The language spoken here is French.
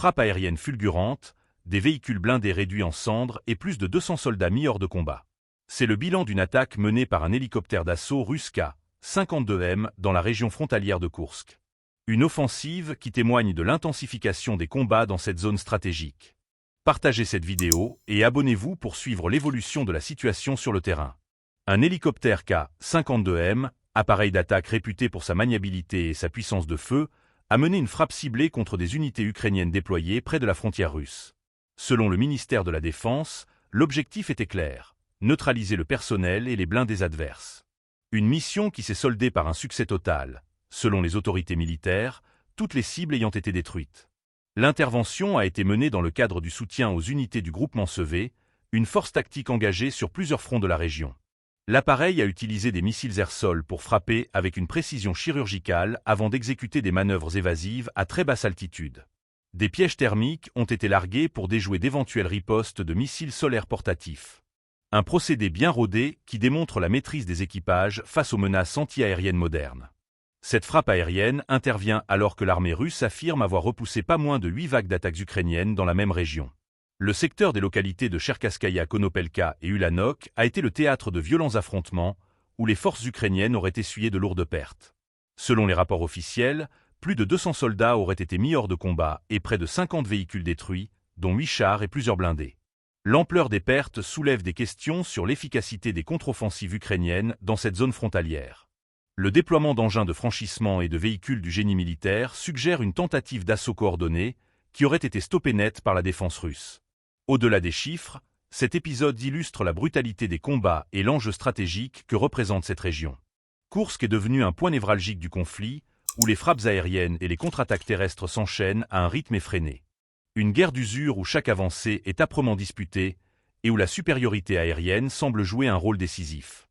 frappes aériennes fulgurantes, des véhicules blindés réduits en cendres et plus de 200 soldats mis hors de combat. C'est le bilan d'une attaque menée par un hélicoptère d'assaut russe Ka-52M dans la région frontalière de Koursk. Une offensive qui témoigne de l'intensification des combats dans cette zone stratégique. Partagez cette vidéo et abonnez-vous pour suivre l'évolution de la situation sur le terrain. Un hélicoptère Ka-52M, appareil d'attaque réputé pour sa maniabilité et sa puissance de feu, a mené une frappe ciblée contre des unités ukrainiennes déployées près de la frontière russe. Selon le ministère de la Défense, l'objectif était clair, neutraliser le personnel et les blindés adverses. Une mission qui s'est soldée par un succès total, selon les autorités militaires, toutes les cibles ayant été détruites. L'intervention a été menée dans le cadre du soutien aux unités du groupement Sevé, une force tactique engagée sur plusieurs fronts de la région. L'appareil a utilisé des missiles air-sol pour frapper avec une précision chirurgicale avant d'exécuter des manœuvres évasives à très basse altitude. Des pièges thermiques ont été largués pour déjouer d'éventuelles ripostes de missiles solaires portatifs. Un procédé bien rodé qui démontre la maîtrise des équipages face aux menaces anti-aériennes modernes. Cette frappe aérienne intervient alors que l'armée russe affirme avoir repoussé pas moins de 8 vagues d'attaques ukrainiennes dans la même région. Le secteur des localités de Cherkasskaya, Konopelka et Ulanok a été le théâtre de violents affrontements où les forces ukrainiennes auraient essuyé de lourdes pertes. Selon les rapports officiels, plus de 200 soldats auraient été mis hors de combat et près de 50 véhicules détruits, dont 8 chars et plusieurs blindés. L'ampleur des pertes soulève des questions sur l'efficacité des contre-offensives ukrainiennes dans cette zone frontalière. Le déploiement d'engins de franchissement et de véhicules du génie militaire suggère une tentative d'assaut coordonné qui aurait été stoppée net par la défense russe. Au-delà des chiffres, cet épisode illustre la brutalité des combats et l'enjeu stratégique que représente cette région. Koursk est devenu un point névralgique du conflit, où les frappes aériennes et les contre-attaques terrestres s'enchaînent à un rythme effréné. Une guerre d'usure où chaque avancée est âprement disputée et où la supériorité aérienne semble jouer un rôle décisif.